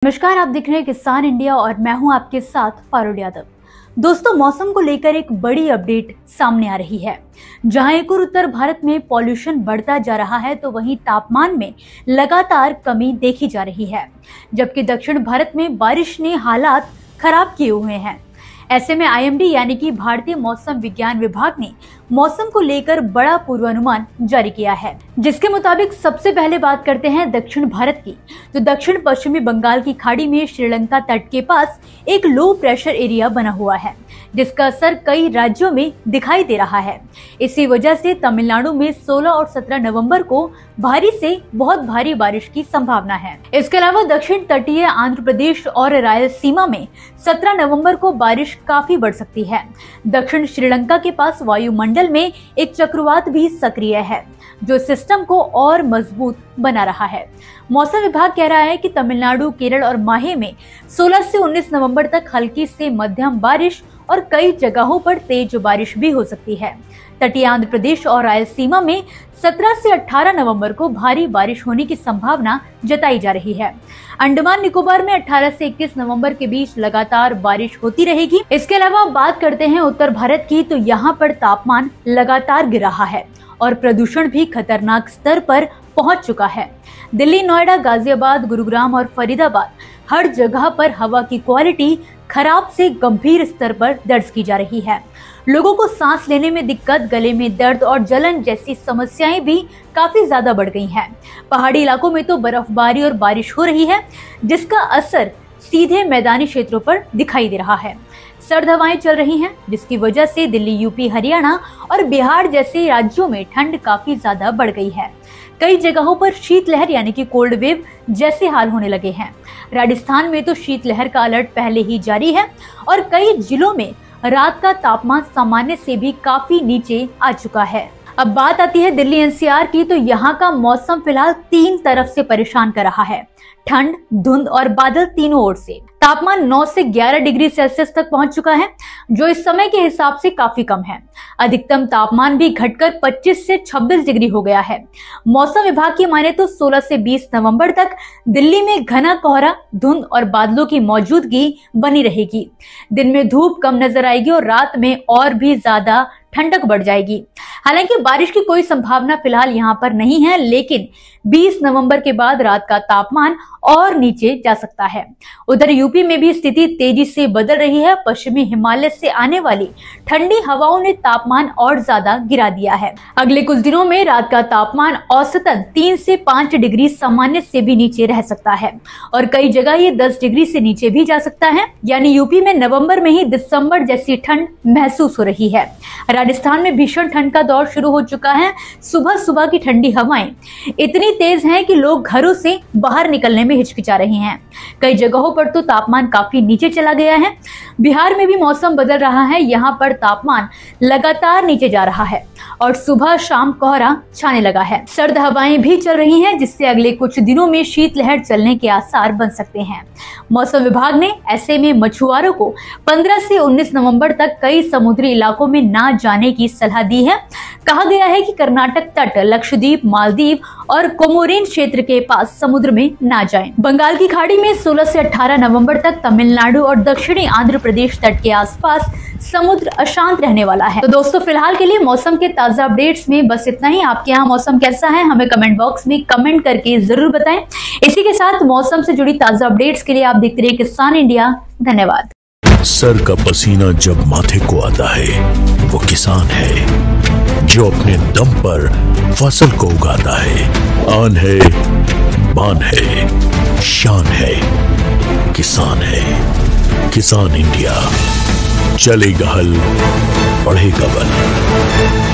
नमस्कार, आप देख रहे हैं किसान इंडिया और मैं हूं आपके साथ फारूक यादव। दोस्तों, मौसम को लेकर एक बड़ी अपडेट सामने आ रही है। जहां एक और उत्तर भारत में पॉल्यूशन बढ़ता जा रहा है तो वहीं तापमान में लगातार कमी देखी जा रही है, जबकि दक्षिण भारत में बारिश ने हालात खराब किए हुए हैं। ऐसे में IMD यानी कि भारतीय मौसम विज्ञान विभाग ने मौसम को लेकर बड़ा पूर्वानुमान जारी किया है, जिसके मुताबिक सबसे पहले बात करते हैं दक्षिण भारत की। तो दक्षिण पश्चिमी बंगाल की खाड़ी में श्रीलंका तट के पास एक लो प्रेशर एरिया बना हुआ है, जिसका असर कई राज्यों में दिखाई दे रहा है। इसी वजह से तमिलनाडु में 16 और 17 नवंबर को भारी से बहुत भारी बारिश की संभावना है। इसके अलावा दक्षिण तटीय आंध्र प्रदेश और रायलसीमा में 17 नवंबर को बारिश काफी बढ़ सकती है। दक्षिण श्रीलंका के पास वायुमंडल में एक चक्रवात भी सक्रिय है, जो सिस्टम को और मजबूत बना रहा है। मौसम विभाग कह रहा है कि तमिलनाडु, केरल और माहे में 16 से 19 नवंबर तक हल्की से मध्यम बारिश और कई जगहों पर तेज बारिश भी हो सकती है। तटीय आंध्र प्रदेश और रायलसीमा में 17 से 18 नवंबर को भारी बारिश होने की संभावना जताई जा रही है। अंडमान निकोबार में 18 से 21 नवंबर के बीच लगातार बारिश होती रहेगी। इसके अलावा बात करते हैं उत्तर भारत की, तो यहाँ पर तापमान लगातार गिर रहा है और प्रदूषण भी खतरनाक स्तर पर पहुंच चुका है। दिल्ली, नोएडा, गाजियाबाद, गुरुग्राम और फरीदाबाद हर जगह पर हवा की क्वालिटी खराब से गंभीर स्तर पर दर्ज की जा रही है। लोगों को सांस लेने में दिक्कत, गले में दर्द और जलन जैसी समस्याएं भी काफी ज्यादा बढ़ गई हैं। पहाड़ी इलाकों में तो बर्फबारी और बारिश हो रही है, जिसका असर सीधे मैदानी क्षेत्रों पर दिखाई दे रहा है। सर्द हवाएं चल रही हैं, जिसकी वजह से दिल्ली, यूपी, हरियाणा और बिहार जैसे राज्यों में ठंड काफी ज्यादा बढ़ गई है। कई जगहों पर शीतलहर यानी कि कोल्ड वेव जैसे हाल होने लगे हैं। राजस्थान में तो शीतलहर का अलर्ट पहले ही जारी है और कई जिलों में रात का तापमान सामान्य से भी काफी नीचे आ चुका है। अब बात आती है दिल्ली NCR की, तो यहाँ का मौसम फिलहाल 3 तरफ से परेशान कर रहा है। ठंड, धुंध और बादल तीनों ओर से। तापमान 9 से 11 डिग्री सेल्सियस तक पहुंच चुका है, जो इस समय के हिसाब से काफी कम है। अधिकतम तापमान भी घटकर 25 से 26 डिग्री हो गया है। मौसम विभाग की माने तो 16 से 20 नवंबर तक दिल्ली में घना कोहरा, धुंध और बादलों की मौजूदगी बनी रहेगी। दिन में धूप कम नजर आएगी और रात में और भी ज्यादा ठंडक बढ़ जाएगी। हालांकि बारिश की कोई संभावना फिलहाल यहाँ पर नहीं है, लेकिन 20 नवंबर के बाद रात का तापमान और नीचे जा सकता है। उधर यूपी में भी स्थिति तेजी से बदल रही है। पश्चिमी हिमालय से आने वाली ठंडी हवाओं ने तापमान और ज्यादा गिरा दिया है। अगले कुछ दिनों में रात का तापमान औसतन 3 से 5 डिग्री सामान्य से भी नीचे रह सकता है और कई जगह ये 10 डिग्री से नीचे भी जा सकता है। यानी यूपी में नवंबर में ही दिसंबर जैसी ठंड महसूस हो रही है। राजस्थान में भीषण ठंड का दौर शुरू हो चुका है। सुबह सुबह की ठंडी हवाएं इतनी तेज हैं कि लोग घरों से बाहर निकलने में हिचकिचा रहे हैं। कई जगहों पर तो तापमान काफी नीचे चला गया है। बिहार में भी मौसम बदल रहा है। यहाँ पर तापमान लगातार नीचे जा रहा है और सुबह शाम कोहरा छाने लगा है। सर्द हवाएं भी चल रही हैं, जिससे अगले कुछ दिनों में शीतलहर चलने के आसार बन सकते हैं। मौसम विभाग ने ऐसे में मछुआरों को 15 से 19 नवंबर तक कई समुद्री इलाकों में ना जाने की सलाह दी है। कहा गया है कि कर्नाटक तट, लक्षद्वीप, मालदीव और कोमोरिन क्षेत्र के पास समुद्र में ना जाएं। बंगाल की खाड़ी में 16 से 18 नवंबर तक तमिलनाडु और दक्षिणी आंध्र प्रदेश तट के आसपास समुद्र अशांत रहने वाला है। तो दोस्तों, फिलहाल के लिए मौसम के ताजा अपडेट्स में बस इतना ही। आपके यहाँ मौसम कैसा है, हमें कमेंट बॉक्स में कमेंट करके जरूर बताएं। इसी के साथ मौसम से जुड़ी ताजा अपडेट्स के लिए आप देखते रहिए किसान इंडिया। धन्यवाद। सर का पसीना जब माथे को आता है, वो किसान है जो अपने दम पर फसल को उगाता है। आन है, बान है, शान है, किसान है। किसान इंडिया, चलेगा हल, बढ़ेगा बल।